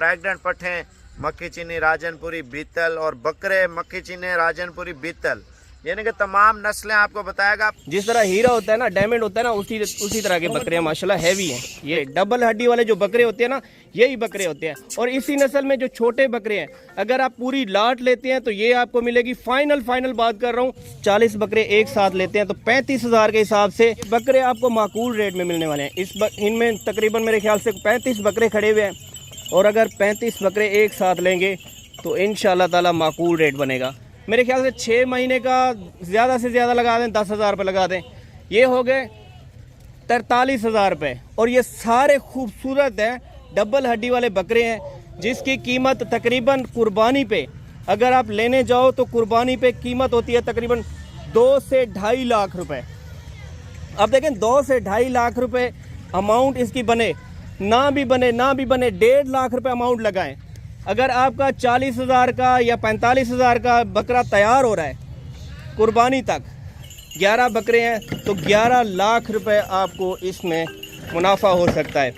Pregnant पट्ठे मक्खी चीनी राजनपुरी बीतल और बकरे मक्खी चीनी राजनपुरी बीतल, यानी कि तमाम नस्लें आपको बताएगा। जिस तरह हीरा होता है ना, डायमंड होता है ना, उसी तरह के बकरे हैं माशाल्लाह, हैवी हैं। ये डबल हड्डी वाले जो बकरे होते हैं ना, यही बकरे होते हैं। और इसी नस्ल में जो छोटे बकरे हैं, अगर आप पूरी लाट लेते हैं तो ये आपको मिलेगी फाइनल बात कर रहा हूँ, 40 बकरे एक साथ लेते हैं तो 35,000 के हिसाब से बकरे आपको माकूल रेट में मिलने वाले हैं। इनमें तकरीबन मेरे ख्याल से 35 बकरे खड़े हुए हैं, और अगर 35 बकरे एक साथ लेंगे तो इंशाल्लाह ताला माकूल रेट बनेगा। मेरे ख्याल से 6 महीने का ज़्यादा से ज़्यादा लगा दें, 10,000 रुपये लगा दें, ये हो गए 43,000 रुपये। और ये सारे खूबसूरत हैं, डबल हड्डी वाले बकरे हैं, जिसकी कीमत तकरीबन कुर्बानी पे अगर आप लेने जाओ तो कुर्बानी पे कीमत होती है तकरीबन 2 से 2.5 लाख रुपए। अब देखें 2 से 2.5 लाख रुपए अमाउंट इसकी बने, ना भी बने 1.5 लाख रुपए अमाउंट लगाएं। अगर आपका 40,000 का या 45,000 का बकरा तैयार हो रहा है कुर्बानी तक, 11 बकरे हैं तो 11 लाख रुपए आपको इसमें मुनाफा हो सकता है।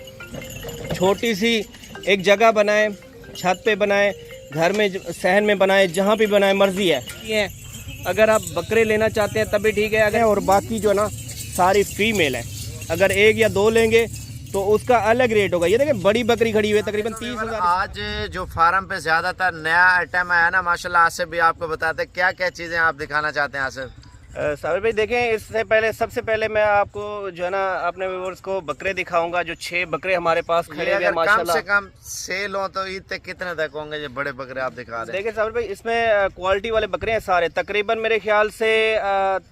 छोटी सी एक जगह बनाएं, छत पे बनाएं, घर में सहन में बनाएं, जहाँ भी बनाएं, मर्जी है। अगर आप बकरे लेना चाहते हैं तभी ठीक है। अगर और बाकी जो है ना सारी फीमेल है, अगर 1 या 2 लेंगे तो उसका अलग रेट होगा। ये देखिए बड़ी बकरी खड़ी हुई है तकरीबन 30,000। आज जो फार्म पे ज्यादातर नया आइटम आया ना माशाल्लाह, आसिफ भी आपको बताते क्या क्या चीजें आप दिखाना चाहते हैं आसिफ? साबिर भाई देखें, इससे पहले सबसे पहले मैं आपको जो है ना अपने व्यूअर्स को बकरे दिखाऊंगा। जो 6 बकरे हमारे पास खड़े हुए हैं माशाल्लाह, कम से कम सेल हो तो ईद तक कितने तक होंगे ये बड़े बकरे आप दिखा रहे हैं? देखिए साबिर भाई, इसमें क्वालिटी वाले बकरे हैं सारे, तकरीबन मेरे ख्याल से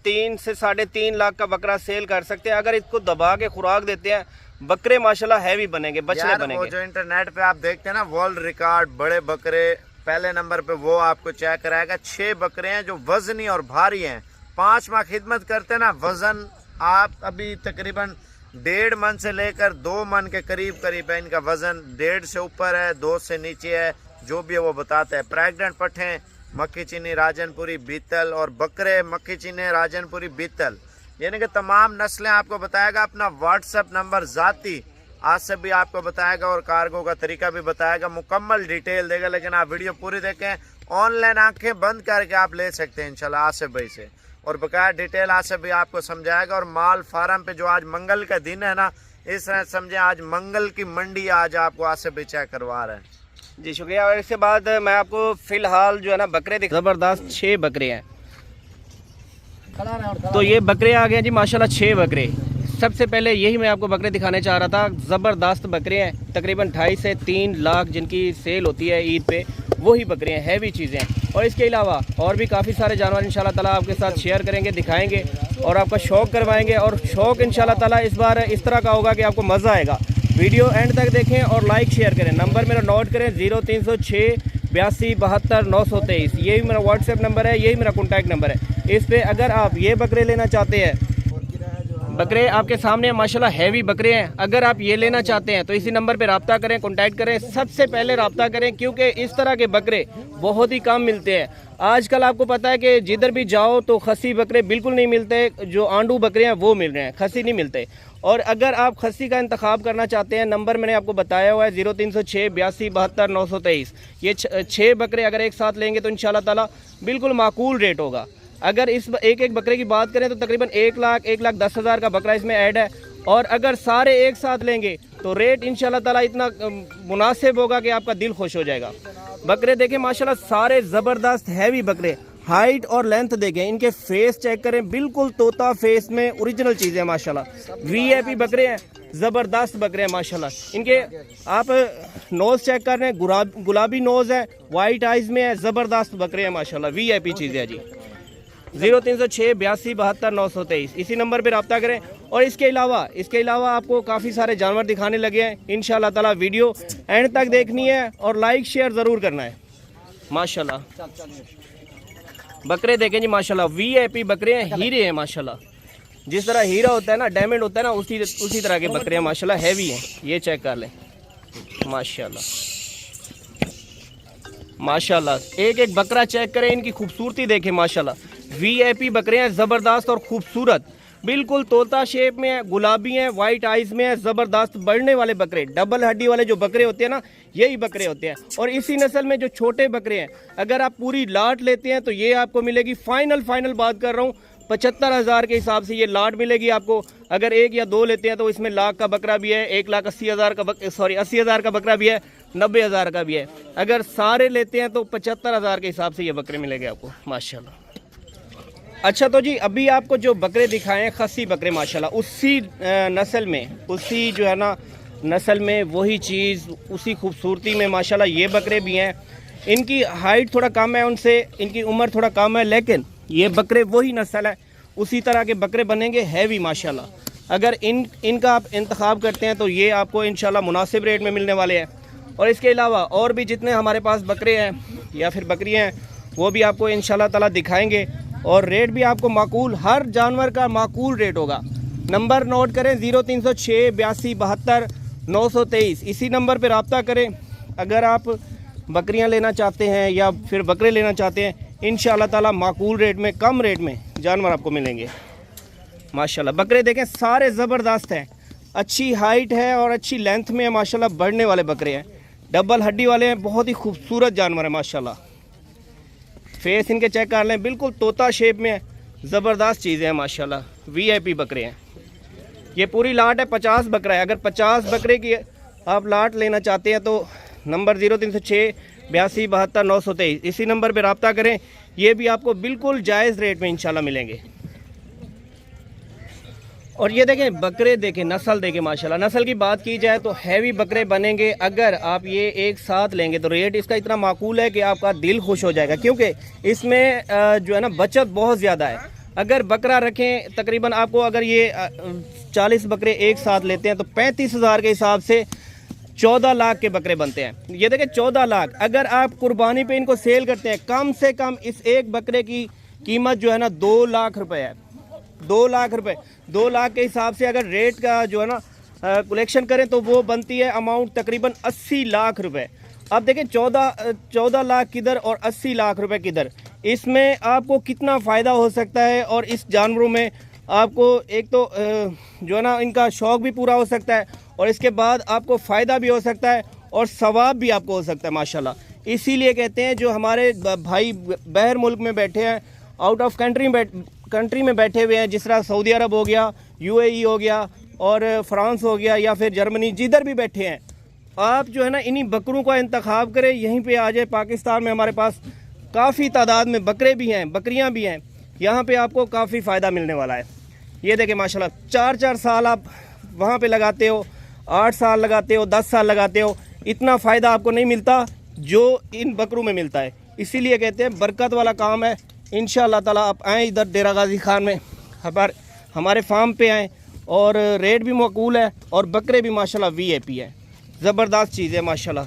3 से 3.5 लाख का बकरा सेल कर सकते हैं। अगर इसको दबा के खुराक देते हैं बकरे माशाल्लाह हैवी बनेंगे, बछड़े बनेंगे। वो जो इंटरनेट पे आप देखते हैं ना वर्ल्ड रिकॉर्ड बड़े बकरे, पहले नंबर पे वो आपको चेक कराएगा। 6 बकरे हैं जो वजनी और भारी हैं, 5 माह खिदमत करते हैं ना। वजन आप अभी तकरीबन 1.5 मन से लेकर 2 मन के करीब है इनका वजन। 1.5 से ऊपर है, 2 से नीचे है, जो भी है वो बताता है। प्रेग्नेंट पट्ठे मक्खी चीनी राजनपुरी बीतल और बकरे मक्खी चीनी राजनपुरी बीतल, यानी कि तमाम नस्लें आपको बताएगा। अपना व्हाट्सएप नंबर जाती आसिफ भी आपको बताएगा और कार्गो का तरीका भी बताएगा, मुकम्मल डिटेल देगा। लेकिन आप वीडियो पूरी देखें, ऑनलाइन आंखें बंद करके आप ले सकते हैं इंशाल्लाह आसिफ भाई से, और बकाया डिटेल आसिफ भी आपको समझाएगा। और माल फार्म पे जो आज मंगल का दिन है ना, इस तरह समझे आज मंगल की मंडी आज आपको आसिफ भी चेक करवा रहे हैं। जी शुक्रिया। और इसके बाद मैं आपको फिलहाल जो है ना बकरे ज़बरदस्त 6 बकरे हैं। तो ये बकरे आ गए जी माशाल्लाह, 6 बकरे। सबसे पहले यही मैं आपको बकरे दिखाने चाह रहा था। ज़बरदस्त बकरे हैं, तकरीबन 2.5 से 3 लाख जिनकी सेल होती है ईद पे, वही बकरे हैं, हैवी चीज़ें हैं। और इसके अलावा और भी काफ़ी सारे जानवर इंशाल्लाह ताला आपके साथ शेयर करेंगे, दिखाएंगे और आपका शौक़ करवाएंगे। और शौक़ इंशाल्लाह ताला इस बार इस तरह का होगा कि आपको मज़ा आएगा। वीडियो एंड तक देखें और लाइक शेयर करें। नंबर मेरा नोट करें 0306 82 72 923, यही मेरा व्हाट्सएप नंबर है, यही मेरा कॉन्टैक्ट नंबर है। इस पे अगर आप ये बकरे लेना चाहते हैं, बकरे आपके सामने माशाल्लाह हैवी बकरे हैं, अगर आप ये लेना चाहते हैं तो इसी नंबर पे रब्ता करें, कॉन्टैक्ट करें। सबसे पहले रब्ता करें क्योंकि इस तरह के बकरे बहुत ही कम मिलते हैं। आजकल आपको पता है कि जिधर भी जाओ तो खसी बकरे बिल्कुल नहीं मिलते, जो आंडू बकरे हैं वो मिल रहे हैं, खसी नहीं मिलते। और अगर आप खसी का इंतखाब करना चाहते हैं, नंबर मैंने आपको बताया हुआ है 0306 82 72 923। ये 6 बकरे अगर एक साथ लेंगे तो इंशाल्लाह ताला बिल्कुल माकूल रेट होगा। अगर इस एक बकरे की बात करें तो तकरीबन 1 लाख 10,000 का बकरा इसमें ऐड है। और अगर सारे एक साथ लेंगे तो रेट इंशाल्लाह ताला इतना मुनासिब होगा कि आपका दिल खुश हो जाएगा। बकरे देखें माशाल्लाह सारे ज़बरदस्त हैवी बकरे, हाइट और लेंथ देखें, इनके फेस चेक करें, बिल्कुल तोता फेस में ओरिजिनल चीज़ें माशाल्लाह। वीआईपी बकरे हैं, ज़बरदस्त बकरे हैं माशाल्लाह। इनके आप नोज़ चेक कर रहे हैं, गुलाबी नोज़ है, वाइट आइज़ में है, ज़बरदस्त बकरे हैं माशाल्लाह, वीआईपी चीज़ें हैं जी। 0306 82 72 923, इसी नंबर पर रब्ता करें। और इसके अलावा आपको काफ़ी सारे जानवर दिखाने लगे हैं इंशाल्लाह ताला। वीडियो एंड तक देखनी है और लाइक शेयर ज़रूर करना है माशाल्लाह। बकरे देखें जी माशाल्लाह, वीआईपी बकरे हैं, हीरे हैं माशाल्लाह। जिस तरह हीरा होता है ना, डायमंड होता है ना, उसी तरह के बकरे हैं माशाल्लाह, हैवी हैं। ये चेक कर लें माशाल्लाह माशाल्लाह। एक बकरा चेक करें, इनकी खूबसूरती देखें माशाल्लाह। वीआईपी बकरे हैं, ज़बरदस्त और खूबसूरत, बिल्कुल तोता शेप में है, गुलाबी हैं, वाइट आइज़ में है, ज़बरदस्त बढ़ने वाले बकरे। डबल हड्डी वाले जो बकरे होते हैं ना, यही बकरे होते हैं। और इसी नस्ल में जो छोटे बकरे हैं, अगर आप पूरी लाट लेते हैं तो ये आपको मिलेगी, फाइनल बात कर रहा हूँ, 75,000 के हिसाब से ये लाट मिलेगी आपको। अगर एक या दो लेते हैं तो इसमें लाख का बकरा भी है, 1,80,000 का 80,000 का बकरा भी है, 90,000 का भी है। अगर सारे लेते हैं तो 75,000 के हिसाब से ये बकरे मिलेंगे आपको माशाल्लाह। अच्छा तो जी अभी आपको जो बकरे दिखाए हैं खस्सी बकरे माशाल्लाह, उसी नस्ल में, उसी जो है ना नस्ल में वही चीज़, उसी खूबसूरती में माशाल्लाह ये बकरे भी हैं। इनकी हाइट थोड़ा कम है उनसे, इनकी उम्र थोड़ा कम है, लेकिन ये बकरे वही नस्ल है, उसी तरह के बकरे बनेंगे हैवी माशाल्लाह। अगर इनका आप इंतखाब करते हैं तो ये आपको इंशाल्लाह मुनासिब रेट में मिलने वाले हैं। और इसके अलावा और भी जितने हमारे पास बकरे हैं या फिर बकरियाँ हैं वो भी आपको इंशाल्लाह ताला दिखाएंगे, और रेट भी आपको माकूल, हर जानवर का माकूल रेट होगा। नंबर नोट करें 0306 82 72 923, इसी नंबर पर रब्ता करें अगर आप बकरियां लेना चाहते हैं या फिर बकरे लेना चाहते हैं। इंशाल्लाह ताला माकूल रेट में, कम रेट में जानवर आपको मिलेंगे माशाल्लाह। बकरे देखें सारे ज़बरदस्त हैं, अच्छी हाइट है और अच्छी लेंथ में है माशाल्लाह, बढ़ने वाले बकरे हैं, डबल हड्डी वाले हैं, बहुत ही खूबसूरत जानवर है माशाल्लाह। फेस इनके चेक कर लें, बिल्कुल तोता शेप में है, ज़बरदस्त चीज़ें हैं माशाल्लाह, VIP बकरे हैं। ये पूरी लाट है, 50 बकरा है। अगर 50 बकरे की आप लाट लेना चाहते हैं तो नंबर 0306 82 72 923, इसी नंबर पर रब्ता करें। ये भी आपको बिल्कुल जायज़ रेट में इंशाल्लाह मिलेंगे। और ये देखें बकरे, देखें नस्ल देखें माशाल्लाह। नस्ल की बात की जाए तो हैवी बकरे बनेंगे। अगर आप ये एक साथ लेंगे तो रेट इसका इतना माकूल है कि आपका दिल खुश हो जाएगा, क्योंकि इसमें जो है ना बचत बहुत ज़्यादा है। अगर बकरा रखें तकरीबन आपको, अगर ये 40 बकरे एक साथ लेते हैं तो 35,000 के हिसाब से 14 लाख के बकरे बनते हैं। ये देखें 14 लाख। अगर आप कुर्बानी पे इनको सेल करते हैं, कम से कम इस एक बकरे की कीमत जो है ना 2 लाख रुपए है। 2 लाख रुपए, 2 लाख के हिसाब से अगर रेट का जो है ना कलेक्शन करें तो वो बनती है अमाउंट तकरीबन 80 लाख रुपए। अब देखें 14 लाख किधर और 80 लाख रुपए किधर, इसमें आपको कितना फ़ायदा हो सकता है। और इस जानवरों में आपको एक तो जो है ना इनका शौक़ भी पूरा हो सकता है, और इसके बाद आपको फ़ायदा भी हो सकता है और सवाब भी आपको हो सकता है माशाल्लाह। इसीलिए कहते हैं जो हमारे भाई बाहर मुल्क में बैठे हैं, आउट ऑफ कंट्री में बैठे हुए हैं, जिस तरह सऊदी अरब हो गया, UAE हो गया और फ्रांस हो गया या फिर जर्मनी, जिधर भी बैठे हैं, आप जो है ना इन्हीं बकरों का इंतखाब करें, यहीं पे आ जाए। पाकिस्तान में हमारे पास काफ़ी तादाद में बकरे भी हैं, बकरियां भी हैं, यहाँ पे आपको काफ़ी फ़ायदा मिलने वाला है। ये देखें माशाल्लाह, 4-4 साल आप वहाँ पे लगाते हो, 8 साल लगाते हो, 10 साल लगाते हो, इतना फ़ायदा आपको नहीं मिलता जो इन बकरों में मिलता है। इसीलिए कहते हैं बरकत वाला काम है। इंशाअल्लाह ताला आप आएँ इधर डेरा गाजी खान में, हमारे फार्म पे आएँ, और रेट भी माकूल है और बकरे भी माशाल्लाह VIP है, ज़बरदस्त चीज़ है माशाल्लाह।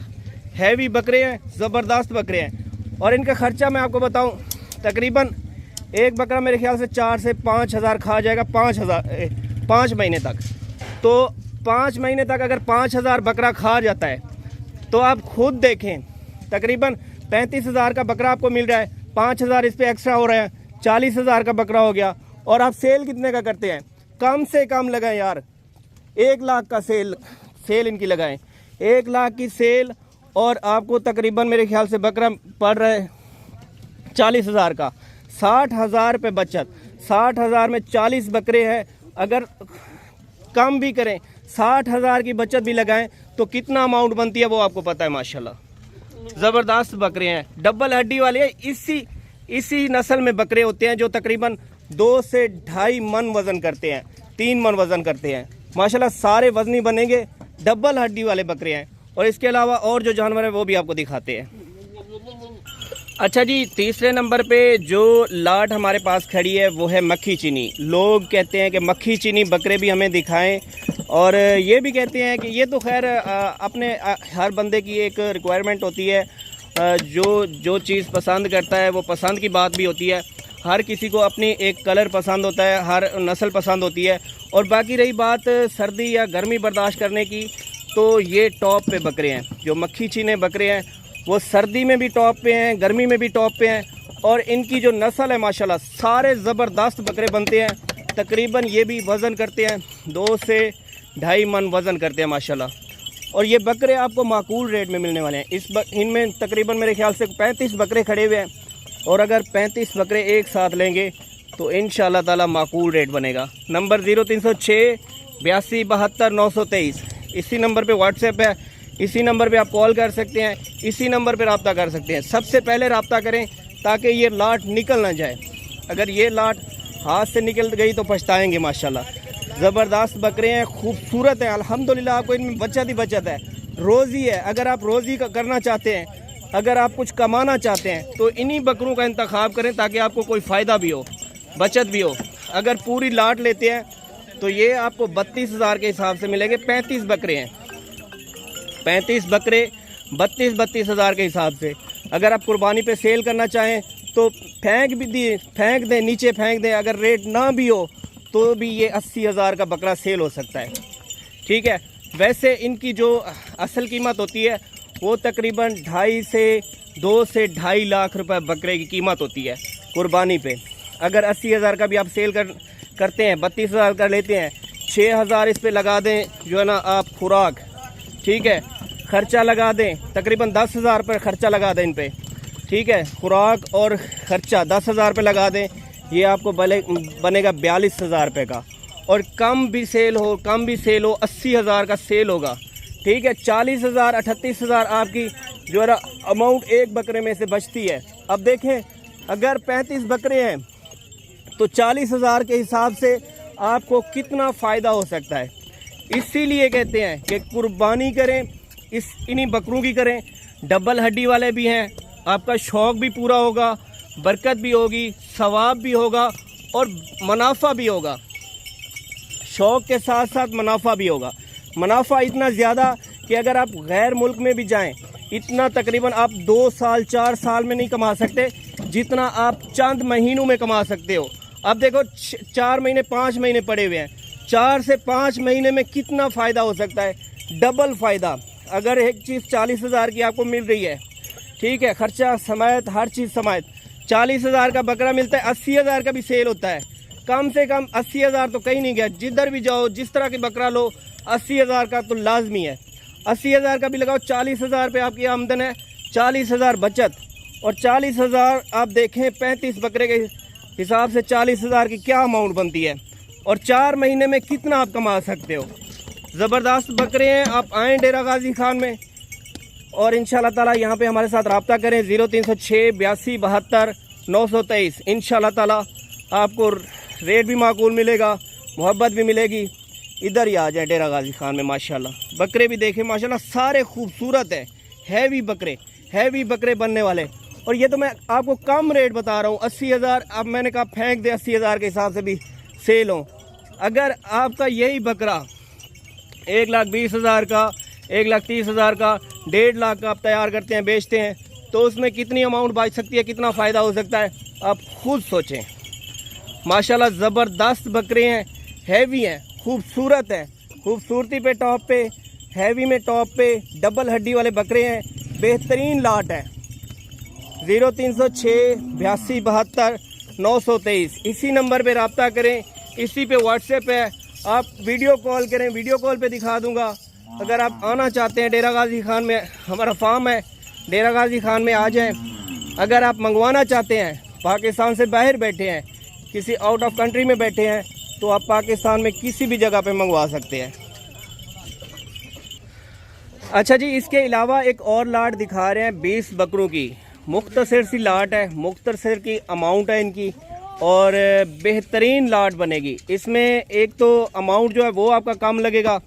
हैवी बकरे हैं, ज़बरदस्त बकरे हैं। और इनका ख़र्चा मैं आपको बताऊं, तकरीबन एक बकरा मेरे ख्याल से 4 से 5 हज़ार खा जाएगा, 5 महीने तक। तो 5 महीने तक अगर 5,000 बकरा खा जाता है तो आप खुद देखें, तकरीबन 35,000 का बकरा आपको मिल रहा है, 5,000 इस पर एक्स्ट्रा हो रहा है, 40,000 का बकरा हो गया। और आप सेल कितने का करते हैं? कम से कम लगाएं यार, 1 लाख का सेल इनकी लगाएं, 1 लाख की सेल, और आपको तकरीबन मेरे ख्याल से बकरा पड़ रहा है 40,000 का, 60,000 रुपये बचत। 60,000 में 40 बकरे हैं, अगर कम भी करें 60,000 की बचत भी लगाएं तो कितना अमाउंट बनती है वो आपको पता है माशाल्लाह। ज़बरदस्त बकरे हैं, डबल हड्डी वाले। इसी नस्ल में बकरे होते हैं जो तकरीबन 2 से 2.5 मन वज़न करते हैं, 3 मन वज़न करते हैं माशाल्लाह। सारे वज़नी बनेंगे, डबल हड्डी वाले बकरे हैं। और इसके अलावा और जो जानवर है वो भी आपको दिखाते हैं। अच्छा जी, तीसरे नंबर पे जो लाट हमारे पास खड़ी है वो है मक्खी चीनी। लोग कहते हैं कि मक्खी चीनी बकरे भी हमें दिखाएं, और ये भी कहते हैं कि ये तो खैर अपने हर बंदे की एक रिक्वायरमेंट होती है, जो चीज़ पसंद करता है वो पसंद की बात भी होती है। हर किसी को अपनी एक कलर पसंद होता है, हर नस्ल पसंद होती है। और बाकी रही बात सर्दी या गर्मी बर्दाश्त करने की, तो ये टॉप पे बकरे हैं। जो मक्खी चीने बकरे हैं वो सर्दी में भी टॉप पे हैं, गर्मी में भी टॉप पे हैं, और इनकी जो नस्ल है माशाल्लाह सारे ज़बरदस्त बकरे बनते हैं। तकरीबन ये भी वज़न करते हैं 2 से 2.5 मन वज़न करते हैं माशाल्लाह। और ये बकरे आपको माकूल रेट में मिलने वाले हैं। इनमें तकरीबन मेरे ख्याल से 35 बकरे खड़े हुए हैं, और अगर 35 बकरे एक साथ लेंगे तो इंशाल्लाह ताला माकूल रेट बनेगा। नंबर 0306 82 72 923, इसी नंबर पे व्हाट्सएप है, इसी नंबर पे आप कॉल कर सकते हैं, इसी नंबर पे रब्ता कर सकते हैं। सबसे पहले रब्ता करें ताकि ये लाट निकल ना जाए। अगर ये लाट हाथ से निकल गई तो पछताएंगे। माशाल्लाह ज़बरदस्त बकरे हैं, खूबसूरत हैं अल्हम्दुलिल्लाह। आपको इनमें बचत ही बचत है, रोज़ी है। अगर आप रोज़ी का करना चाहते हैं, अगर आप कुछ कमाना चाहते हैं तो इन्हीं बकरों का इंतखाब करें ताकि आपको कोई फ़ायदा भी हो, बचत भी हो। अगर पूरी लाट लेते हैं तो ये आपको 32,000 के हिसाब से मिलेंगे। 35 बकरे हैं, 35 बकरे 32,000 के हिसाब से। अगर आप कुर्बानी पे सेल करना चाहें तो फेंक दें, नीचे फेंक दें। अगर रेट ना भी हो तो भी ये 80,000 का बकरा सेल हो सकता है, ठीक है। वैसे इनकी जो असल कीमत होती है वो तकरीबन 2.5 से 2.5 लाख रुपए बकरे की कीमत होती है कुर्बानी पे। अगर 80,000 का भी आप सेल करते हैं, 32,000 का लेते हैं, 6,000 इस पे लगा दें जो है ना आप खुराक, ठीक है, खर्चा लगा दें, तकरीबन 10,000 पर खर्चा लगा दें इन पे, ठीक है, खुराक और ख़र्चा 10,000 पे लगा दें, ये आपको बनेगा 42,000 रुपये का। और कम भी सेल हो 80,000 का सेल होगा, ठीक है। 40,000 38,000 आपकी जो है अमाउंट एक बकरे में से बचती है। अब देखें अगर 35 बकरे हैं तो 40,000 के हिसाब से आपको कितना फ़ायदा हो सकता है। इसीलिए कहते हैं कि कुर्बानी करें, इन्हीं बकरों की करें। डबल हड्डी वाले भी हैं, आपका शौक़ भी पूरा होगा, बरकत भी होगी, सवाब भी होगा और मुनाफा भी होगा। शौक़ के साथ साथ मुनाफा भी होगा। मुनाफा इतना ज़्यादा कि अगर आप गैर मुल्क में भी जाएं, इतना तकरीबन आप 2 साल 4 साल में नहीं कमा सकते जितना आप चंद महीनों में कमा सकते हो। अब देखो 4 महीने 5 महीने पड़े हुए हैं, 4 से 5 महीने में कितना फ़ायदा हो सकता है, डबल फ़ायदा। अगर एक चीज़ 40,000 की आपको मिल रही है, ठीक है, खर्चा समेत हर चीज़ समेत 40,000 का बकरा मिलता है, 80,000 का भी सेल होता है। कम से कम 80,000 तो कहीं नहीं गया, जिधर भी जाओ जिस तरह की बकरा लो 80,000 का तो लाजमी है। 80,000 का भी लगाओ, 40,000 पे आपकी आमदन है, 40,000 बचत। और 40,000 आप देखें 35 बकरे के हिसाब से 40,000 की क्या अमाउंट बनती है, और 4 महीने में कितना आप कमा सकते हो। ज़बरदस्त बकरे हैं। आप आएँ डेरा गाजी खान में और इंशाल्लाह ताला यहाँ पे हमारे साथ रब्ता करें 0306 82 72 923। इंशाल्लाह ताला आपको रेट भी माकूल मिलेगा, मोहब्बत भी मिलेगी। इधर ही आ जाए डेरा गाजी खान में। माशाल्लाह बकरे भी देखें, माशाल्लाह सारे खूबसूरत हैं, हैवी बकरे बनने वाले। और ये तो मैं आपको कम रेट बता रहा हूँ, 80,000। अब मैंने कहा फेंक दे, 80,000 के हिसाब से भी सेल हो। अगर आपका यही बकरा 1,20,000 का, 1,30,000 का, 1.5 लाख का आप तैयार करते हैं, बेचते हैं, तो उसमें कितनी अमाउंट बच सकती है, कितना फ़ायदा हो सकता है, आप खुद सोचें। माशाल्लाह ज़बरदस्त बकरे हैं, हैवी हैं, खूबसूरत हैं, खूबसूरती पे टॉप पे, हैवी में टॉप पे, डबल हड्डी वाले बकरे हैं, बेहतरीन लाट है। 0306 82 72 923 इसी नंबर पे रब्ता करें, इसी पे व्हाट्सएप है। आप वीडियो कॉल करें, वीडियो कॉल पे दिखा दूंगा। अगर आप आना चाहते हैं डेरा गाजी खान में, हमारा फार्म है, डेरा गाजी खान में आ जाएं। अगर आप मंगवाना चाहते हैं, पाकिस्तान से बाहर बैठे हैं, किसी आउट ऑफ कंट्री में बैठे हैं, तो आप पाकिस्तान में किसी भी जगह पे मंगवा सकते हैं। अच्छा जी, इसके अलावा एक और लाट दिखा रहे हैं 20 बकरों की। मुख्तसर सी लाट है, मुख्तसर की अमाउंट है इनकी, और बेहतरीन लाट बनेगी। इसमें एक तो अमाउंट जो है वो आपका कम लगेगा।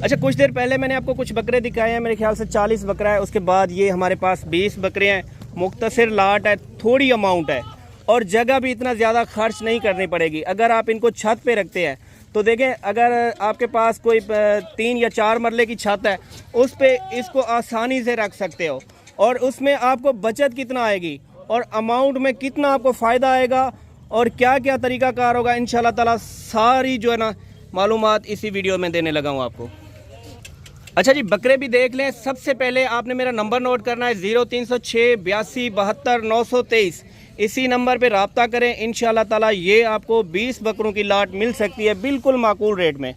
अच्छा, कुछ देर पहले मैंने आपको कुछ बकरे दिखाए हैं, मेरे ख्याल से 40 बकरा है। उसके बाद ये हमारे पास 20 बकरे हैं, मुख्तसर लाट है, थोड़ी अमाउंट है और जगह भी इतना ज़्यादा खर्च नहीं करनी पड़ेगी। अगर आप इनको छत पे रखते हैं तो देखें, अगर आपके पास कोई 3 या 4 मरले की छत है, उस पे इसको आसानी से रख सकते हो, और उसमें आपको बचत कितना आएगी और अमाउंट में कितना आपको फ़ायदा आएगा और क्या क्या तरीक़ाकार होगा, इंशाल्लाह ताला सारी जो है ना मालूमात इसी वीडियो में देने लगा हूँ आपको। अच्छा जी, बकरे भी देख लें। सबसे पहले आपने मेरा नंबर नोट करना है 0306 82 72 923। इसी नंबर पे रब्ता करें, इंशाल्लाह ताला ये आपको 20 बकरों की लाट मिल सकती है बिल्कुल माकूल रेट में।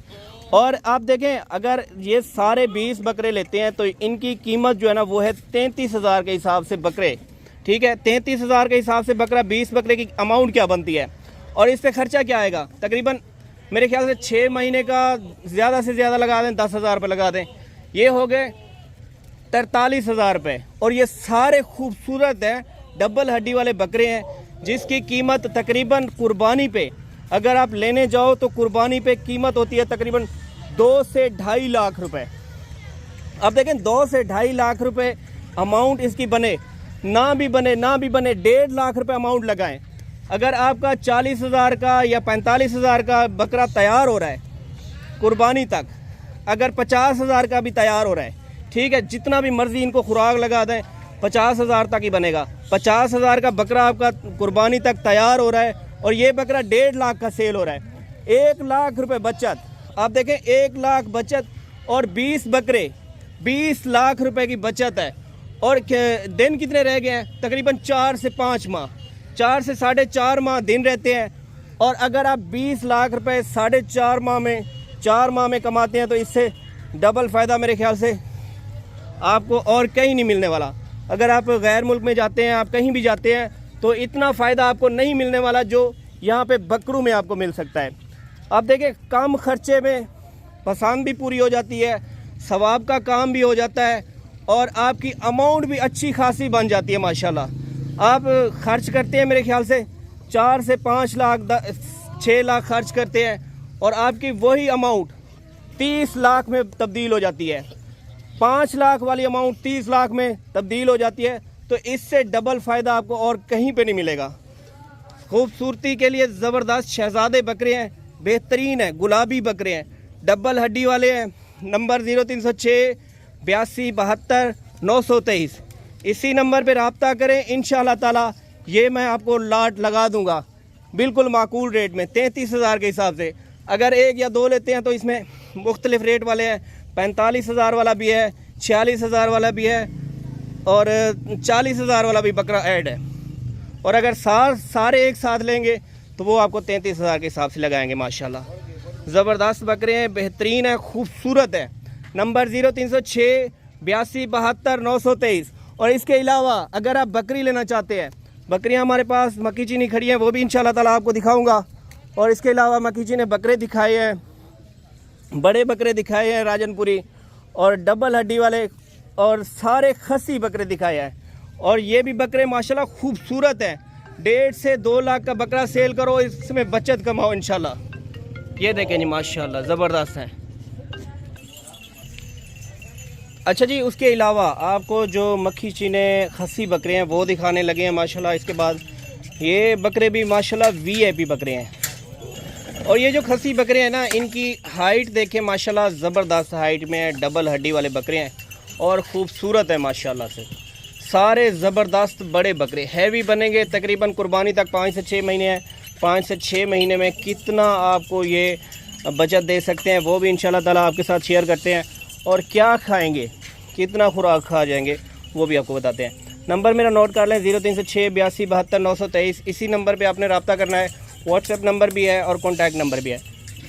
और आप देखें अगर ये सारे 20 बकरे लेते हैं तो इनकी कीमत जो है ना वो है 33,000 के हिसाब से बकरे, ठीक है। 33,000 के हिसाब से बकरा, 20 बकरे की अमाउंट क्या बनती है और इस पे खर्चा क्या आएगा? तकरीबन मेरे ख्याल से 6 महीने का ज़्यादा से ज़्यादा लगा दें, 10,000 रुपये लगा दें, ये हो गए 43,000 रुपये। और ये सारे खूबसूरत हैं, डबल हड्डी वाले बकरे हैं जिसकी कीमत तकरीबन कुर्बानी पे अगर आप लेने जाओ तो कुर्बानी पे कीमत होती है तकरीबन 2 से 2.5 लाख रुपए। अब देखें 2 से 2.5 लाख रुपए अमाउंट इसकी बने, ना भी बने 1.5 लाख रुपए अमाउंट लगाएं। अगर आपका 40,000 का या 45,000 का बकरा तैयार हो रहा है कुर्बानी तक, अगर 50,000 का भी तैयार हो रहा है, ठीक है, जितना भी मर्जी इनको खुराक लगा दें 50,000 तक ही बनेगा। 50,000 का बकरा आपका कुर्बानी तक तैयार हो रहा है और ये बकरा 1.5 लाख का सेल हो रहा है। 1 लाख रुपए बचत, आप देखें 1 लाख बचत और 20 बकरे, 20 लाख रुपए की बचत है। और दिन कितने रह गए हैं? तकरीबन 4 से 5 माह, 4 से 4.5 माह दिन रहते हैं। और अगर आप 20 लाख रुपए 4.5 माह में 4 माह में कमाते हैं तो इससे डबल फ़ायदा मेरे ख्याल से आपको और कहीं नहीं मिलने वाला। अगर आप गैर मुल्क में जाते हैं, आप कहीं भी जाते हैं तो इतना फ़ायदा आपको नहीं मिलने वाला जो यहाँ पे बकरों में आपको मिल सकता है। आप देखें कम खर्चे में पसंद भी पूरी हो जाती है, सवाब का काम भी हो जाता है और आपकी अमाउंट भी अच्छी खासी बन जाती है माशाल्लाह। आप खर्च करते हैं मेरे ख्याल से 4 से 5 लाख 6 लाख खर्च करते हैं और आपकी वही अमाउंट 30 लाख में तब्दील हो जाती है। 5 लाख वाली अमाउंट 30 लाख में तब्दील हो जाती है। तो इससे डबल फ़ायदा आपको और कहीं पे नहीं मिलेगा। खूबसूरती के लिए ज़बरदस्त शहज़ादे बकरे हैं, बेहतरीन है, गुलाबी बकरे हैं, डबल हड्डी वाले हैं। नंबर 0306 82 72 923, इसी नंबर पे रब्ता करें। इंशाअल्लाह ताला ये मैं आपको लाट लगा दूंगा बिल्कुल माकूल रेट में, 33,000 के हिसाब से। अगर 1 या 2 लेते हैं तो इसमें मुख्तलिफ रेट वाले हैं, 45,000 वाला भी है, 46,000 वाला भी है और 40,000 वाला भी बकरा ऐड है। और अगर सारे एक साथ लेंगे तो वो आपको 33,000 के हिसाब से लगाएंगे माशाल्लाह। ज़बरदस्त बकरे हैं, बेहतरीन है, खूबसूरत है। नंबर 0306 82 72 923। और इसके अलावा अगर आप बकरी लेना चाहते हैं, बकरियां हमारे पास मक्की चीनी खड़ी हैं, वो भी इंशाल्लाह ताला आपको दिखाऊंगा। और इसके अलावा मक्की चीनी बकरे दिखाए हैं, बड़े बकरे दिखाए हैं राजनपुरी और डबल हड्डी वाले और सारे खसी बकरे दिखाए हैं। और ये भी बकरे माशाल्लाह खूबसूरत हैं। 1.5 से 2 लाख का बकरा सेल करो, इसमें बचत कमाओ इंशाल्लाह। ये देखें जी माशाल्लाह ज़बरदस्त है। अच्छा जी, उसके अलावा आपको जो मक्खी चीने खसी बकरे हैं वो दिखाने लगे हैं माशाल्लाह। इसके बाद ये बकरे भी माशाल्लाह VIP बकरे हैं। और ये जो खसी बकरे हैं ना, इनकी हाइट देखें माशाल्लाह ज़बरदस्त हाइट में है, डबल हड्डी वाले बकरे हैं और ख़ूबसूरत है माशाल्लाह से। सारे ज़बरदस्त बड़े बकरे हैवी बनेंगे। तकरीबन कुर्बानी तक 5 से 6 महीने हैं। 5 से 6 महीने में कितना आपको ये बचत दे सकते हैं वो भी इंशाल्लाह ताला आपके साथ शेयर करते हैं। और क्या खाएंगे, कितना खुराक खा जाएंगे वो भी आपको बताते हैं। नंबर मेरा नोट कर लें, 0306 82 72 923। इसी नंबर पे आपने रब्ता करना है। व्हाट्सएप नंबर भी है और कॉन्टैक्ट नंबर भी है।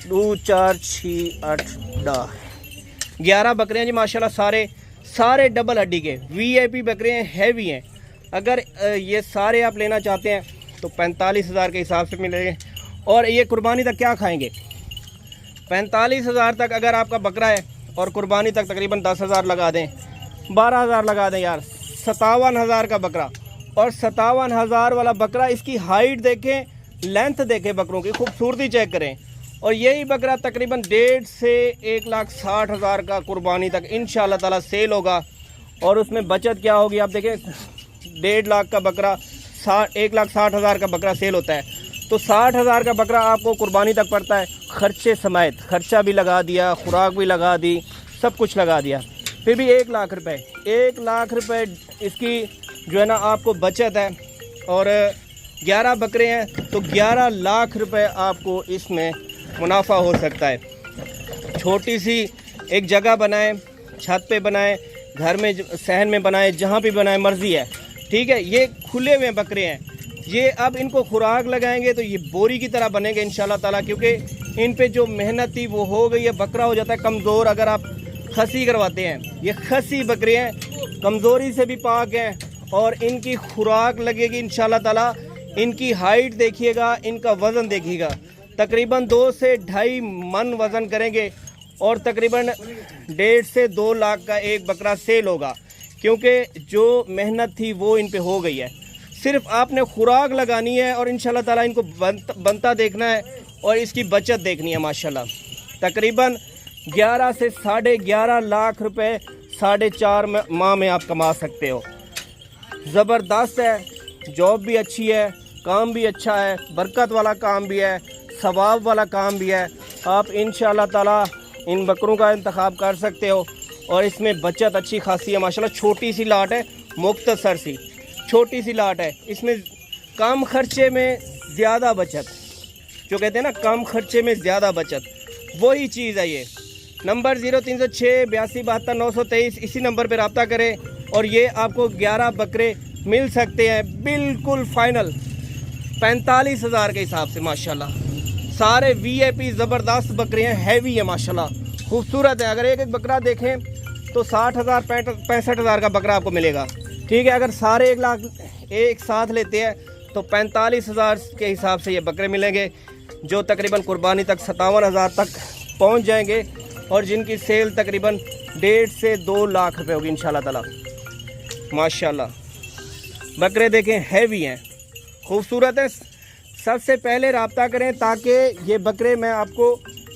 2468 11 बकरे हैं जी माशाल्लाह, सारे डबल हड्डी के VIP बकरे हैं, हैवी हैं। अगर ये सारे आप लेना चाहते हैं तो 45,000 के हिसाब से मिलेंगे। और ये कुर्बानी तक क्या खाएंगे? 45,000 तक अगर आपका बकरा है और कुर्बानी तक तकरीबन 10,000 लगा दें, 12,000 लगा दें यार, 57,000 का बकरा। और 57,000 वाला बकरा, इसकी हाइट देखें, लेंथ देखें, बकरों की खूबसूरती चेक करें। और यही बकरा तकरीबन 1.5 से 1,60,000 का कुर्बानी तक इंशाल्लाह ताला सेल होगा। और उसमें बचत क्या होगी आप देखें, 1.5 लाख का बकरा 1,60,000 का बकरा सेल होता है तो 60,000 का बकरा आपको कुर्बानी तक पड़ता है, खर्चे समेत। खर्चा भी लगा दिया, खुराक भी लगा दी, सब कुछ लगा दिया, फिर भी 1 लाख रुपए, 1 लाख रुपए इसकी जो है ना आपको बचत है। और 11 बकरे हैं तो 11 लाख रुपए आपको इसमें मुनाफा हो सकता है। छोटी सी एक जगह बनाएं, छत पे बनाएं, घर में सहन में बनाएं, जहाँ भी बनाएं, मर्ज़ी है, ठीक है। ये खुले हुए बकरे हैं, ये अब इनको खुराक लगाएंगे तो ये बोरी की तरह बनेंगे इंशाल्लाह ताला, क्योंकि इन पे जो मेहनत थी वो हो गई है, बकरा हो जाता है कमज़ोर अगर आप खसी करवाते हैं। ये खसी बकरे हैं, कमज़ोरी से भी पाक हैं और इनकी खुराक लगेगी इंशाल्लाह ताला। इनकी हाइट देखिएगा, इनका वज़न देखिएगा, तकरीबन 2 से 2.5 मन वज़न करेंगे और तकरीबन 1.5 से 2 लाख का एक बकरा सेल होगा, क्योंकि जो मेहनत थी वो इन पे हो गई है। सिर्फ आपने खुराक लगानी है और इंशाल्लाह ताला इनको बनता देखना है और इसकी बचत देखनी है। माशाल्लाह तकरीबन 11 से 11.5 लाख रुपए 4.5 माह में आप कमा सकते हो। ज़बरदस्त है, जॉब भी अच्छी है, काम भी अच्छा है, बरकत वाला काम भी है, सवाब वाला काम भी है। आप इंशाल्लाह ताला इन बकरों का इंतखाब कर सकते हो और इसमें बचत अच्छी खासी है। माशाल्लाह छोटी सी लाट है, मुख्तसर सी छोटी सी लाट है, इसमें कम खर्चे में ज़्यादा बचत, जो कहते हैं ना कम खर्चे में ज़्यादा बचत, वही चीज़ है ये। नंबर 0306 82 72 923, इसी नंबर पर रब्ता करें और ये आपको 11 बकरे मिल सकते हैं बिल्कुल फाइनल 45,000 के हिसाब से। माशाल्लाह सारे VIP ज़बरदस्त बकरे हैं, हैवी है माशाल्लाह, खूबसूरत है। अगर एक एक बकरा देखें तो 60,000 65,000 का बकरा आपको मिलेगा। ठीक है, अगर सारे 1 लाख एक साथ लेते हैं तो 45,000 के हिसाब से ये बकरे मिलेंगे, जो तकरीबन कुर्बानी तक 57,000 तक पहुंच जाएंगे और जिनकी सेल तकरीबन 1.5 से 2 लाख रुपए होगी इंशाल्लाह ताला। माशाल्लाह बकरे देखें, हैवी हैं, खूबसूरत है। सबसे पहले रब्ता करें ताकि ये बकरे मैं आपको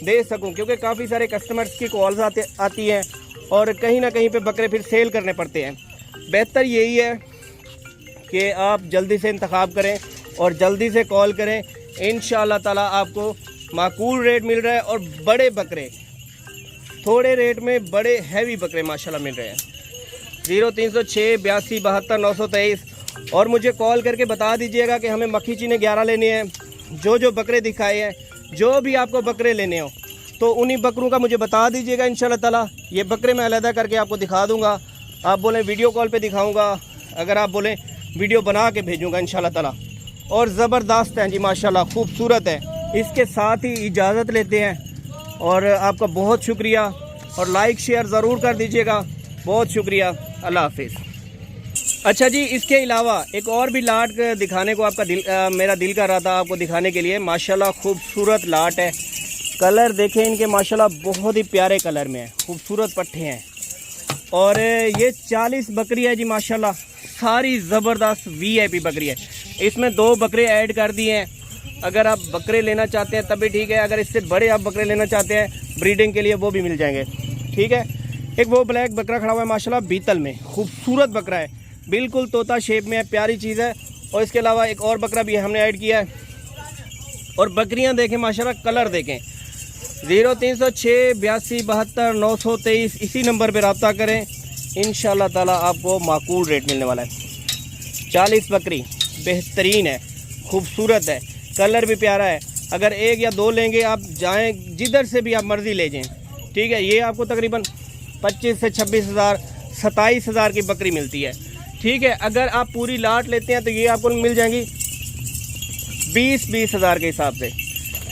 दे सकूं, क्योंकि काफ़ी सारे कस्टमर्स की कॉल्स आती हैं और कहीं ना कहीं पे बकरे फिर सेल करने पड़ते हैं। बेहतर यही है कि आप जल्दी से इंतखाब करें और जल्दी से कॉल करें। इंशाल्लाह ताला आपको माकूल रेट मिल रहा है और बड़े बकरे थोड़े रेट में बड़े हैवी बकरे माशाल्लाह मिल रहे हैं। 0306 82 72 923 और मुझे कॉल करके बता दीजिएगा कि हमें मक्खी चीने 11 लेने हैं। जो बकरे दिखाए हैं, जो भी आपको बकरे लेने हो तो उन्हीं बकरों का मुझे बता दीजिएगा इंशाल्लाह ताला। ये बकरे मैं अलहदा करके आपको दिखा दूंगा। आप बोलें वीडियो कॉल पे दिखाऊंगा, अगर आप बोलें वीडियो बना के भेजूंगा इंशाल्लाह ताला। और ज़बरदस्त हैं जी माशाल्लाह, खूबसूरत है। इसके साथ ही इजाज़त लेते हैं और आपका बहुत शुक्रिया और लाइक शेयर ज़रूर कर दीजिएगा, बहुत शुक्रिया। अल्लाह हाफिज़। अच्छा जी, इसके अलावा एक और भी लाट दिखाने को मेरा दिल कर रहा था आपको दिखाने के लिए। माशाल्लाह खूबसूरत लाट है, कलर देखें इनके माशाल्लाह बहुत ही प्यारे कलर में है, खूबसूरत पट्टे हैं और ये 40 बकरी है जी माशाल्लाह, सारी ज़बरदस्त VIP बकरी है। इसमें 2 बकरे ऐड कर दिए हैं, अगर आप बकरे लेना चाहते हैं तब भी ठीक है, अगर इससे बड़े आप बकरे लेना चाहते हैं ब्रीडिंग के लिए वो भी मिल जाएंगे। ठीक है, एक वो ब्लैक बकरा खड़ा हुआ है माशाल्लाह बीतल में, खूबसूरत बकरा है, बिल्कुल तोता शेप में है, प्यारी चीज़ है। और इसके अलावा एक और बकरा भी हमने ऐड किया है और बकरियां देखें माशाल्लाह, कलर देखें। 0306 82 72 923 इसी नंबर पर रब्ता करें, इंशाल्लाह ताला आपको माकूल रेट मिलने वाला है। 40 बकरी बेहतरीन है, खूबसूरत है, कलर भी प्यारा है। अगर 1 या 2 लेंगे आप जाएं जिधर से भी आप मर्ज़ी ले जाएं। ठीक है, ये आपको तकरीबन 25 से 26,000 27,000 की बकरी मिलती है। ठीक है, अगर आप पूरी लाट लेते हैं तो ये आपको मिल जाएंगी 20,000 के हिसाब से।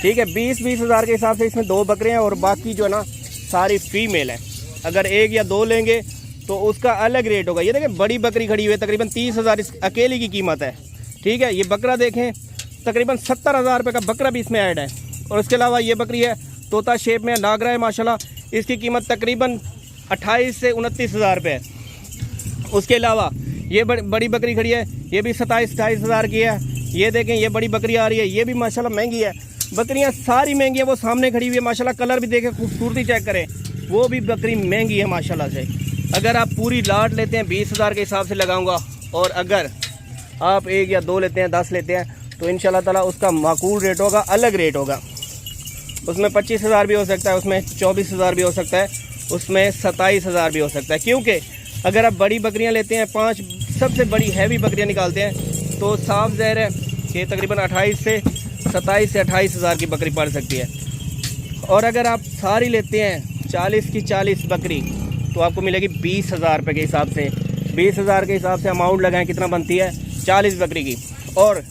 ठीक है, 20,000 के हिसाब से इसमें 2 बकरे हैं और बाकी जो है ना सारी फीमेल है। अगर 1 या 2 लेंगे तो उसका अलग रेट होगा। ये देखें बड़ी बकरी खड़ी हुई है, तकरीबन 30,000 इस अकेली की कीमत है। ठीक है, ये बकरा देखें तकरीबन 70,000 रुपये का बकरा भी इसमें ऐड है। और उसके अलावा ये बकरी है तोता शेप में, नागरा है माशाल्लाह, इसकी कीमत तकरीबन 28 से 29,000 रुपये है। उसके अलावा ये बड़ी बकरी खड़ी है, ये भी 27-28,000 की है। ये देखें ये बड़ी बकरी आ रही है, ये भी माशाल्लाह महंगी है। बकरियां सारी महंगी है, वो सामने खड़ी हुई है माशाल्लाह, कलर भी देखें, खूबसूरती चेक करें, वो भी बकरी महंगी है माशाल्लाह से। अगर आप पूरी लाट लेते हैं 20,000 के हिसाब से लगाऊंगा और अगर आप 1 या 2 लेते हैं 10 लेते हैं तो इंशाल्लाह ताला उसका माकूल रेट होगा, अलग रेट होगा। उसमें 25,000 भी हो सकता है, उसमें 24,000 भी हो सकता है, उसमें 27,000 भी हो सकता है। क्योंकि अगर आप बड़ी बकरियां लेते हैं, 5 सबसे बड़ी हैवी बकरियां निकालते हैं तो साफ ज़ाहिर है कि तकरीबन 27 से 28,000 की बकरी पड़ सकती है। और अगर आप सारी लेते हैं 40 की 40 बकरी तो आपको मिलेगी 20,000 रुपये के हिसाब से। 20,000 के हिसाब से अमाउंट लगाएं कितना बनती है 40 बकरी की। और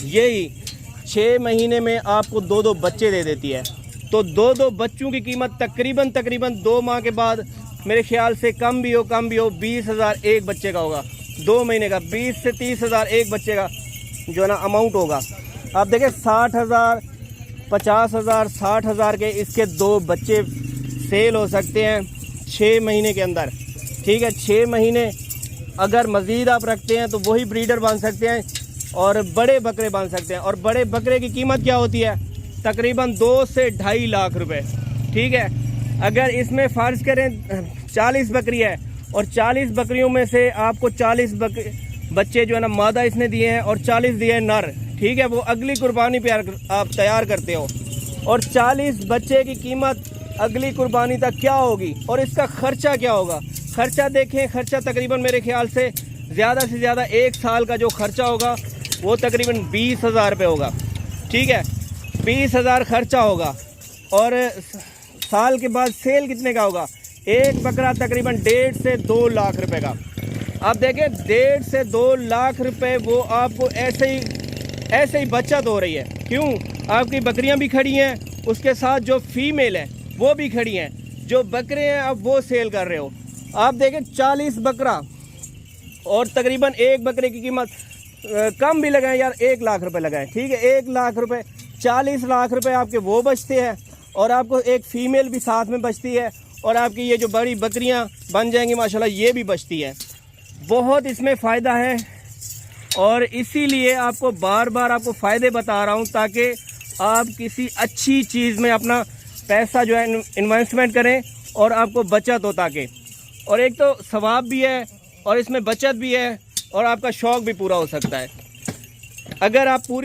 यही 6 महीने में आपको 2-2 बच्चे दे देती है। तो 2-2 बच्चों की कीमत तकरीबन 2 माह के बाद मेरे ख्याल से कम भी हो 20,000 एक बच्चे का होगा। 2 महीने का 20 से 30,000 एक बच्चे का जो है ना अमाउंट होगा। आप देखें 60,000, 50,000, 60,000 के इसके 2 बच्चे सेल हो सकते हैं 6 महीने के अंदर। ठीक है, 6 महीने अगर मज़ीद आप रखते हैं तो वही ब्रीडर बन सकते हैं और बड़े बकरे बन सकते हैं। और बड़े बकरे की कीमत क्या होती है? तकरीबन 2 से 2.5 लाख रुपए। ठीक है, अगर इसमें फ़र्ज़ करें 40 बकरी है और 40 बकरियों में से आपको 40 बच्चे जो है ना मादा इसने दिए हैं और 40 दिए हैं नर। ठीक है, वो अगली कुर्बानी पे आप तैयार करते हो और 40 बच्चे की कीमत अगली कुर्बानी तक क्या होगी और इसका ख़र्चा क्या होगा? ख़र्चा देखें, ख़र्चा तकरीबन मेरे ख्याल से ज़्यादा से ज़्यादा 1 साल का जो ख़र्चा होगा वो तकरीबन 20,000 रुपये होगा। ठीक है, 20,000 ख़र्चा होगा और साल के बाद सेल कितने का होगा? एक बकरा तकरीबन 1.5 से 2 लाख रुपए का। आप देखें 1.5 से 2 लाख रुपए वो आपको ऐसे ही बचत हो रही है। क्यों? आपकी बकरियां भी खड़ी हैं, उसके साथ जो फीमेल है वो भी खड़ी हैं, जो बकरे हैं आप वो सेल कर रहे हो। आप देखें 40 बकरा और तकरीबन एक बकरे की कीमत कम भी लगाएं यार, 1 लाख रुपए लगाएं। ठीक है, 1 लाख रुपए, 40 लाख रुपए आपके वो बचते हैं और आपको एक फ़ीमेल भी साथ में बचती है और आपकी ये जो बड़ी बकरियां बन जाएंगी माशाल्लाह ये भी बचती है। बहुत इसमें फ़ायदा है और इसीलिए आपको बार बार आपको फ़ायदे बता रहा हूँ ताकि आप किसी अच्छी चीज़ में अपना पैसा जो है इन्वेस्टमेंट करें और आपको बचत हो ताकि। और एक तो सवाब भी है और इसमें बचत भी है और आपका शौक़ भी पूरा हो सकता है अगर आप पूरी